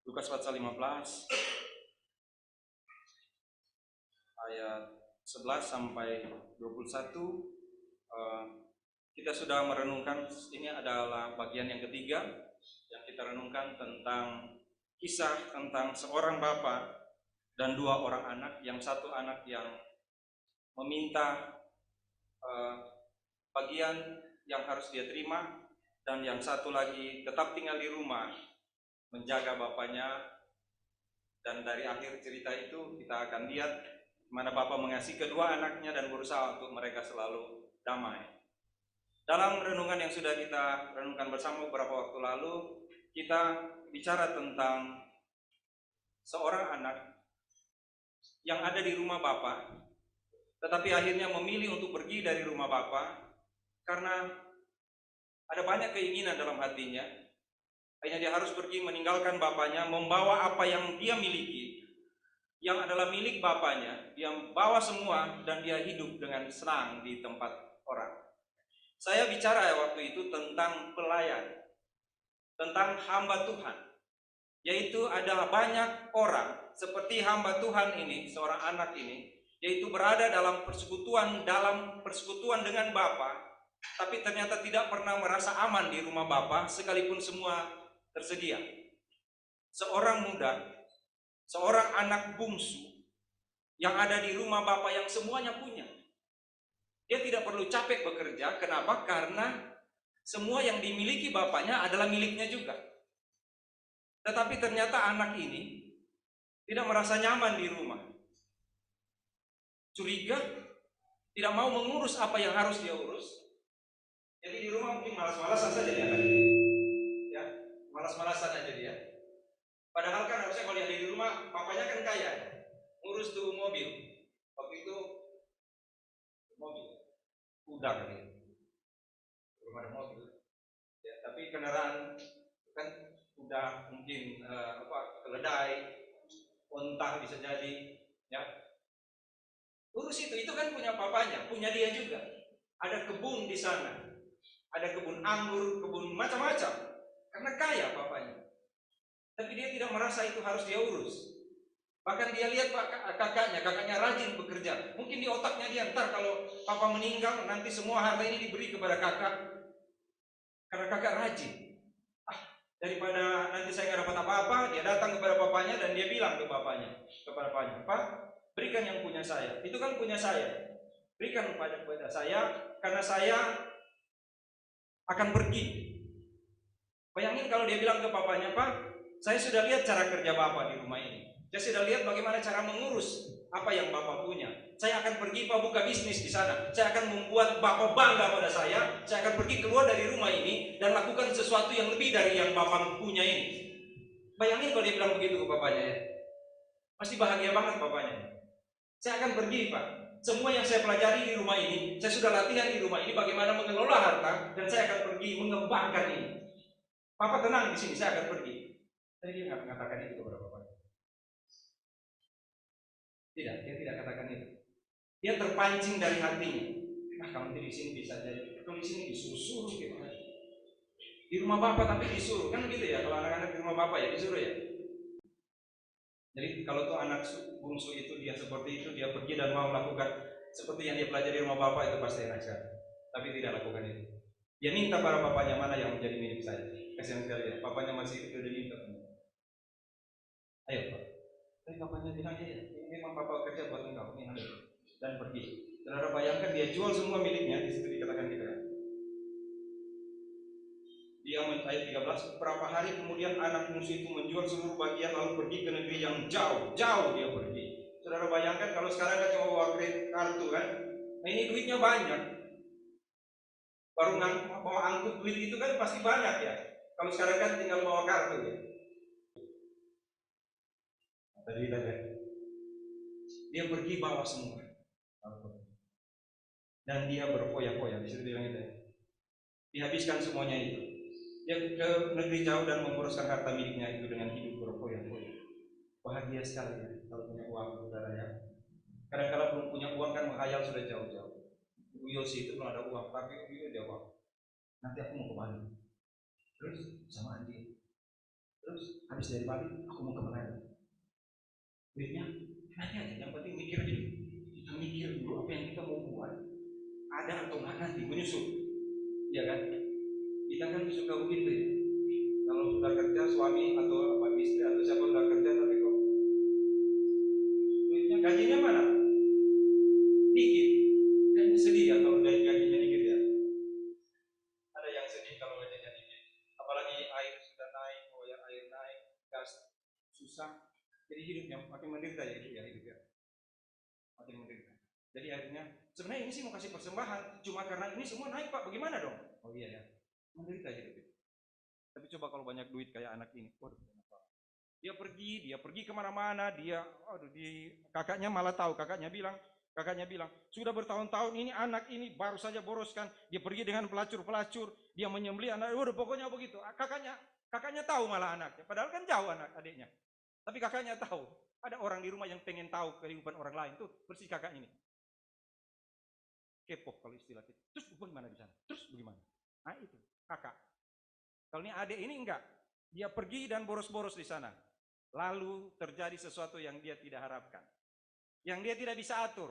Lukas pasal 15 ayat 11 sampai 21. Kita sudah merenungkan, ini adalah bagian yang ketiga yang kita renungkan tentang kisah tentang seorang bapak dan dua orang anak. Yang satu anak yang meminta bagian yang harus dia terima, dan yang satu lagi tetap tinggal di rumah menjaga bapaknya. Dan dari akhir cerita itu kita akan lihat mana bapak mengasihi kedua anaknya dan berusaha untuk mereka selalu damai. Dalam renungan yang sudah kita renungkan bersama beberapa waktu lalu, kita bicara tentang seorang anak yang ada di rumah bapak, tetapi akhirnya memilih untuk pergi dari rumah bapak karena ada banyak keinginan dalam hatinya. Akhirnya dia harus pergi meninggalkan bapaknya, membawa apa yang dia miliki, yang adalah milik bapaknya. Dia bawa semua dan dia hidup dengan senang di tempat orang. Saya bicara waktu itu tentang pelayan, tentang hamba Tuhan, yaitu ada banyak orang seperti hamba Tuhan ini, seorang anak ini, yaitu berada dalam persekutuan dengan Bapa, tapi ternyata tidak pernah merasa aman di rumah Bapa sekalipun semua tersedia. Seorang muda, seorang anak bungsu yang ada di rumah Bapa yang semuanya punya. Dia tidak perlu capek bekerja. Kenapa? Karena semua yang dimiliki bapaknya adalah miliknya juga. Tetapi ternyata anak ini tidak merasa nyaman di rumah. Curiga, tidak mau mengurus apa yang harus dia urus. Jadi di rumah mungkin malas-malasan saja dia. Ya, malas-malasan aja dia. Padahal kan harusnya kalau dia di rumah, bapaknya kan kaya, ngurus tuh mobil. Waktu itu mobil, kuda kan dia. Belum ada mobil. Ya, tapi kendaraan kan udah mungkin keledai, onta bisa jadi, ya. Urus itu kan punya papanya, punya dia juga. Ada kebun di sana, ada kebun anggur, kebun macam-macam, karena kaya papanya. Tapi dia tidak merasa itu harus dia urus. Bahkan dia lihat kakaknya rajin bekerja. Mungkin di otaknya dia, ntar kalau papa meninggal nanti semua harta ini diberi kepada kakak, karena kakak rajin. Daripada nanti saya nggak dapat apa-apa, dia datang kepada bapaknya dan dia bilang kepada bapaknya, Pak, berikan yang punya saya. Itu kan punya saya. Berikan kepada saya karena saya akan pergi. Bayangin kalau dia bilang ke bapaknya, Pak, saya sudah lihat cara kerja bapak di rumah ini. Saya sudah lihat bagaimana cara mengurus apa yang bapak punya. Saya akan pergi Pak buka bisnis di sana. Saya akan membuat bapak bangga pada saya. Saya akan pergi keluar dari rumah ini dan lakukan sesuatu yang lebih dari yang bapak punya ini. Bayangin kalau dia bilang begitu ke bapaknya ya. Pasti bahagia banget bapaknya. Saya akan pergi Pak. Semua yang saya pelajari di rumah ini, saya sudah latihan di rumah ini bagaimana mengelola harta, dan saya akan pergi mengembangkan ini. Papa tenang di sini, saya akan pergi. Tapi dia nggak mengatakan itu kepada bapaknya. Tidak, dia tidak katakan itu. Dia terpancing dari hatinya. Kalau di sini bisa jadi, kalau di sini disuruh gimana? Di rumah bapak tapi disuruh, kan gitu ya? Kalau anak-anak di rumah bapak ya disuruh ya. Jadi kalau tuh anak bungsu itu dia seperti itu, dia pergi dan mau melakukan seperti yang dia pelajari di rumah bapak, itu pasti enak sekali. Tapi tidak lakukan itu. Dia minta para bapaknya, mana yang menjadi milik saya. Kasihan sekali ya, bapaknya masih hidup, dia minta. Ayo Pak. Tapi bapaknya bilang, iya, ini memang bapak kerja buat engkau, ini ambil. Dan pergi. Saudara bayangkan dia jual semua miliknya, di situ dikatakan gitu ya. Dia ayat 13, beberapa hari kemudian anak bungsu itu menjual seluruh bagian lalu pergi ke negeri yang jauh dia pergi. Saudara bayangkan kalau sekarang kan cuma bawa kredit kartu kan, nah ini duitnya banyak. Baru bawa angkut duit itu kan pasti banyak ya. Kalau sekarang kan tinggal bawa kartu ya. Tadi dia pergi bawa semua. Dan dia berfoya-foya, di situ bilang itu. Dihabiskan semuanya itu. Dia ke negeri jauh dan menguruskan harta miliknya itu dengan hidup berfoya-foya. Bahagia sekali ya kalau punya uang, saudara ya. Kadang-kadang belum punya uang kan menghayal sudah jauh-jauh. Bu Yosi itu belum ada uang, tapi dia uang. Nanti aku mau ke Bali. Terus sama Andi. Terus habis dari Bali aku mau ke Manado. Duitnya nanti aja, yang penting mikir aja. Kita mikir dulu apa yang kita mau buat. Ada atau nggak nanti menyusul. Iya kan? Kita kan suka begitu ya. Kalau sudah kerja suami atau apa istri atau siapa sudah kerja tapi kok duitnya gajinya mana? Dikit. Dan sedih ya kalau dari gajinya dikit ya. Ada yang sedih kalau gajinya dikit. Apalagi air sudah naik, air naik, gas susah. Jadi hidupnya makin menderita ya hidup ya. Makin menderita. Jadi akhirnya sebenarnya ini sih mau kasih persembahan, cuma karena ini semua naik Pak, bagaimana dong? Oh iya ya, menderita hidup. Tapi coba kalau banyak duit kayak anak ini, waduh, dia pergi kemana-mana, kakaknya malah tahu, kakaknya bilang, sudah bertahun-tahun ini anak ini baru saja boroskan, dia pergi dengan pelacur, dia menyembelih anak, waduh pokoknya begitu. Kakaknya tahu malah anaknya, padahal kan jauh anak adiknya. Tapi kakaknya tahu, ada orang di rumah yang pengen tahu kehidupan orang lain tuh, persis kakak ini. Kepo kalau istilah kita. Terus bagaimana di sana? Terus bagaimana? Nah itu, kakak. Kalau ini adik ini enggak, dia pergi dan boros-boros di sana. Lalu terjadi sesuatu yang dia tidak harapkan. Yang dia tidak bisa atur.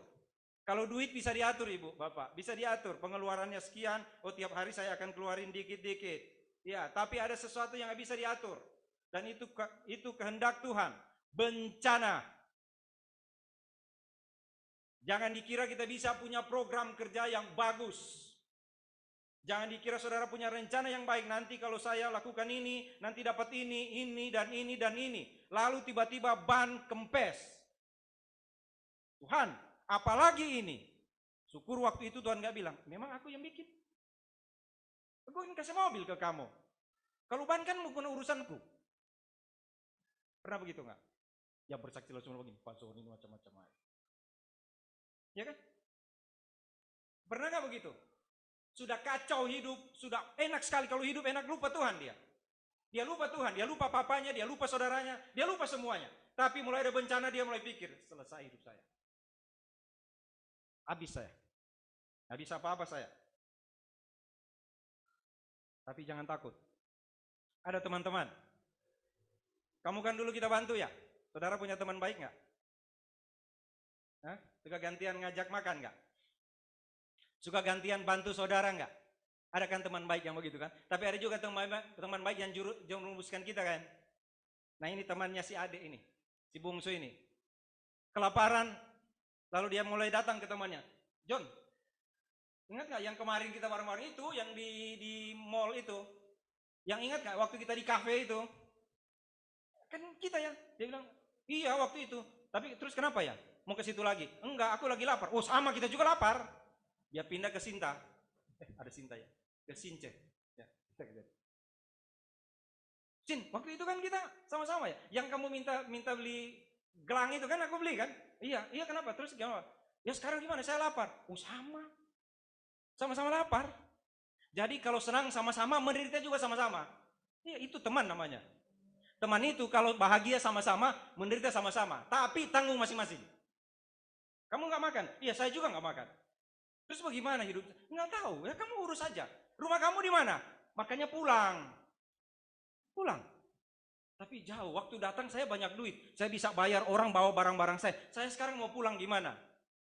Kalau duit bisa diatur Ibu, Bapak, bisa diatur. Pengeluarannya sekian, oh tiap hari saya akan keluarin dikit-dikit. Ya, tapi ada sesuatu yang bisa diatur. Dan itu kehendak Tuhan. Bencana. Jangan dikira kita bisa punya program kerja yang bagus. Jangan dikira saudara punya rencana yang baik, nanti kalau saya lakukan ini, nanti dapat ini, dan ini, dan ini. Lalu tiba-tiba ban kempes. Tuhan, apalagi ini? Syukur waktu itu Tuhan gak bilang, memang aku yang bikin. Aku ingin kasih mobil ke kamu. Kalau ban kan bukan urusanku. Pernah begitu gak? Ya bersaksi langsung begini, Pak Sohor ini macam-macam aja. Ya kan? Pernah gak begitu? Sudah kacau hidup, sudah enak sekali kalau hidup enak, lupa Tuhan dia. Dia lupa Tuhan, dia lupa papanya, dia lupa saudaranya, dia lupa semuanya. Tapi mulai ada bencana dia mulai pikir, selesai hidup saya. Habis saya. Nggak bisa apa-apa saya. Tapi jangan takut. Ada teman-teman. Kamu kan dulu kita bantu ya? Saudara punya teman baik nggak? Suka gantian ngajak makan nggak? Suka gantian bantu saudara nggak? Ada kan teman baik yang begitu kan? Tapi ada juga teman baik yang merumuskan kita kan? Nah ini temannya si adik ini, si bungsu ini. Kelaparan, lalu dia mulai datang ke temannya. John, ingat nggak yang kemarin kita bareng-bareng itu, yang di mall itu? Yang ingat nggak waktu kita di kafe itu? Kan kita ya. Dia bilang, iya waktu itu. Tapi terus kenapa ya? Mau ke situ lagi? Enggak, aku lagi lapar. Oh sama, kita juga lapar. Dia pindah ke Sinta. Ada Sinta ya. Ke Since. Ya, Sin, waktu itu kan kita sama-sama ya. Yang kamu minta beli gelang itu kan aku beli kan? Iya, kenapa? Terus gimana? Ya sekarang gimana? Saya lapar. Oh sama. Sama-sama lapar. Jadi kalau senang sama-sama, menderita juga sama-sama. Iya, itu teman namanya. Teman itu kalau bahagia sama-sama, menderita sama-sama. Tapi tanggung masing-masing. Kamu nggak makan? Iya, saya juga nggak makan. Terus bagaimana hidup? Nggak tahu. Ya kamu urus saja. Rumah kamu di mana? Makanya pulang. Tapi jauh. Waktu datang saya banyak duit. Saya bisa bayar orang bawa barang-barang saya. Saya sekarang mau pulang gimana?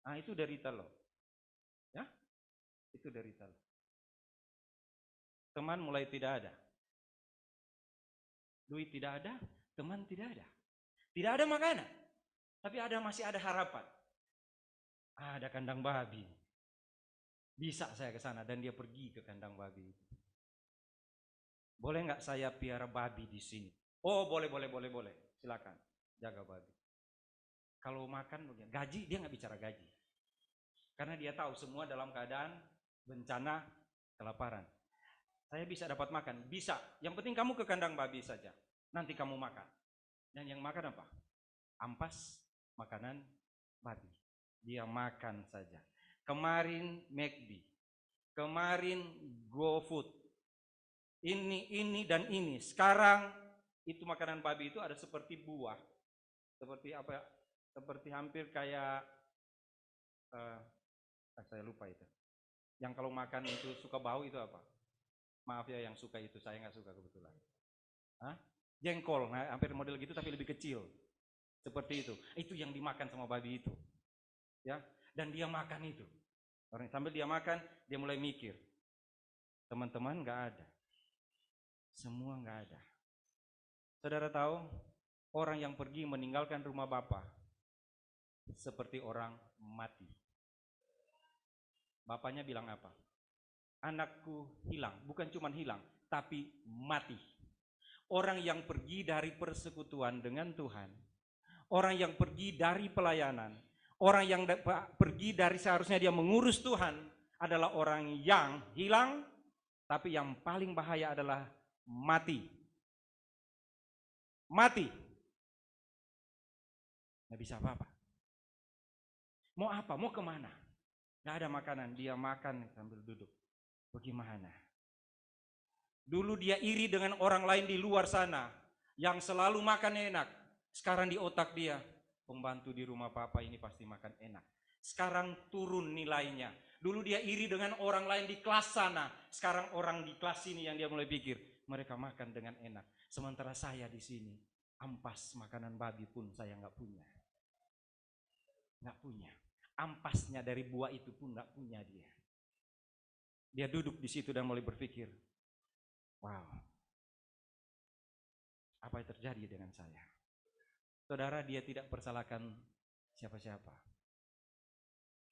Nah itu derita loh. Ya, itu derita loh. Teman mulai tidak ada. Duit tidak ada, teman tidak ada. Tidak ada makanan. Tapi masih ada harapan. Ada kandang babi. Bisa saya ke sana dan dia pergi ke kandang babi itu. Boleh nggak saya piara babi di sini? Oh boleh. Silakan jaga babi. Kalau makan gaji dia nggak bicara gaji. Karena dia tahu semua dalam keadaan bencana kelaparan. Saya bisa dapat makan, bisa. Yang penting kamu ke kandang babi saja. Nanti kamu makan. Dan yang makan apa? Ampas makanan babi. Dia makan saja. Kemarin McD, kemarin GoFood, ini dan ini. Sekarang itu makanan babi itu ada seperti buah, seperti apa? Seperti hampir kayak saya lupa itu. Yang kalau makan itu suka bau itu apa? Maaf ya yang suka itu, saya nggak suka kebetulan. Jengkol, nah, hampir model gitu tapi lebih kecil. Seperti itu. Itu yang dimakan sama babi itu. Ya, dan dia makan itu. Sambil dia makan, dia mulai mikir. Teman-teman nggak ada. Semua nggak ada. Saudara tahu, orang yang pergi meninggalkan rumah Bapa seperti orang mati. Bapaknya bilang apa? Anakku hilang, bukan cuma hilang, tapi mati. Orang yang pergi dari persekutuan dengan Tuhan, orang yang pergi dari pelayanan, orang yang pergi dari seharusnya dia mengurus Tuhan adalah orang yang hilang, tapi yang paling bahaya adalah mati. Mati. Nggak bisa apa-apa. Mau apa? Mau kemana? Nggak ada makanan, dia makan sambil duduk. Bagaimana? Dulu dia iri dengan orang lain di luar sana yang selalu makan enak. Sekarang di otak dia, pembantu di rumah Papa ini pasti makan enak. Sekarang turun nilainya. Dulu dia iri dengan orang lain di kelas sana. Sekarang orang di kelas ini yang dia mulai pikir, mereka makan dengan enak. Sementara saya di sini, ampas makanan babi pun saya nggak punya. Nggak punya. Ampasnya dari buah itu pun nggak punya dia. Dia duduk di situ dan mulai berpikir, wow, apa yang terjadi dengan saya? Saudara, dia tidak persalahkan siapa-siapa.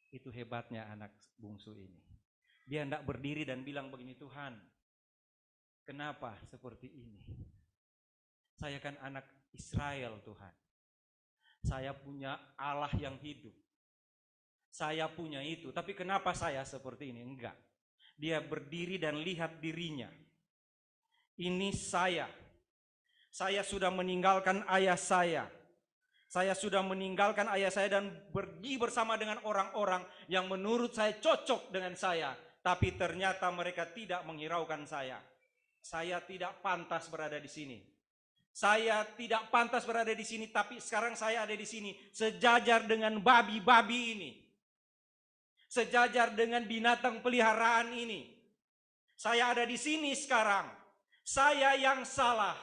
Itu hebatnya anak bungsu ini. Dia tidak berdiri dan bilang begini, Tuhan, kenapa seperti ini? Saya kan anak Israel, Tuhan. Saya punya Allah yang hidup. Saya punya itu, tapi kenapa saya seperti ini? Enggak. Dia berdiri dan lihat dirinya. Ini saya sudah meninggalkan ayah saya. Saya sudah meninggalkan ayah saya dan pergi bersama dengan orang-orang yang menurut saya cocok dengan saya. Tapi ternyata mereka tidak menghiraukan saya. Saya tidak pantas berada di sini. Saya tidak pantas berada di sini, tapi sekarang saya ada di sini. Sejajar dengan babi-babi ini. Sejajar dengan binatang peliharaan ini. Saya ada di sini sekarang. Saya yang salah.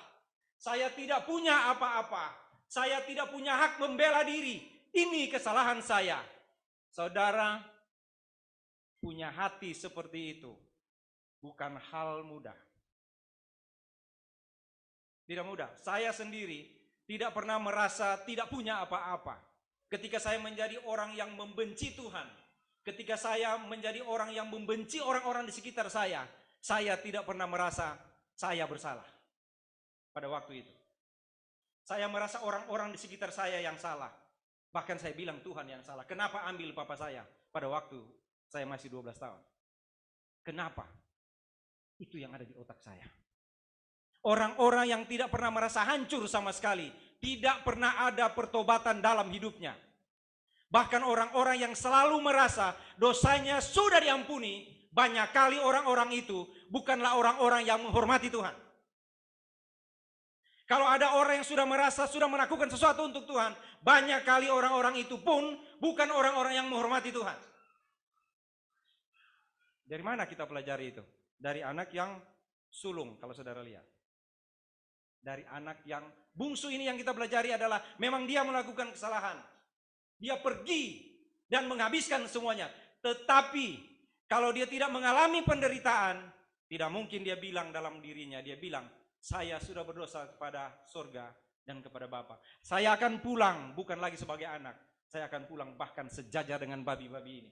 Saya tidak punya apa-apa. Saya tidak punya hak membela diri. Ini kesalahan saya. Saudara, punya hati seperti itu bukan hal mudah. Tidak mudah. Saya sendiri tidak pernah merasa tidak punya apa-apa. Ketika saya menjadi orang yang membenci Tuhan, ketika saya menjadi orang yang membenci orang-orang di sekitar saya tidak pernah merasa saya bersalah pada waktu itu. Saya merasa orang-orang di sekitar saya yang salah. Bahkan saya bilang Tuhan yang salah. Kenapa ambil papa saya pada waktu saya masih 12 tahun? Kenapa? Itu yang ada di otak saya. Orang-orang yang tidak pernah merasa hancur sama sekali. Tidak pernah ada pertobatan dalam hidupnya. Bahkan orang-orang yang selalu merasa dosanya sudah diampuni. Banyak kali orang-orang itu bukanlah orang-orang yang menghormati Tuhan. Kalau ada orang yang sudah merasa sudah melakukan sesuatu untuk Tuhan, banyak kali orang-orang itu pun bukan orang-orang yang menghormati Tuhan. Dari mana kita pelajari itu? Dari anak yang sulung, kalau saudara lihat. Dari anak yang bungsu ini yang kita pelajari adalah memang dia melakukan kesalahan. Dia pergi dan menghabiskan semuanya. Tetapi kalau dia tidak mengalami penderitaan, tidak mungkin dia bilang dalam dirinya, dia bilang, saya sudah berdosa kepada surga dan kepada Bapa. Saya akan pulang bukan lagi sebagai anak. Saya akan pulang bahkan sejajar dengan babi-babi ini.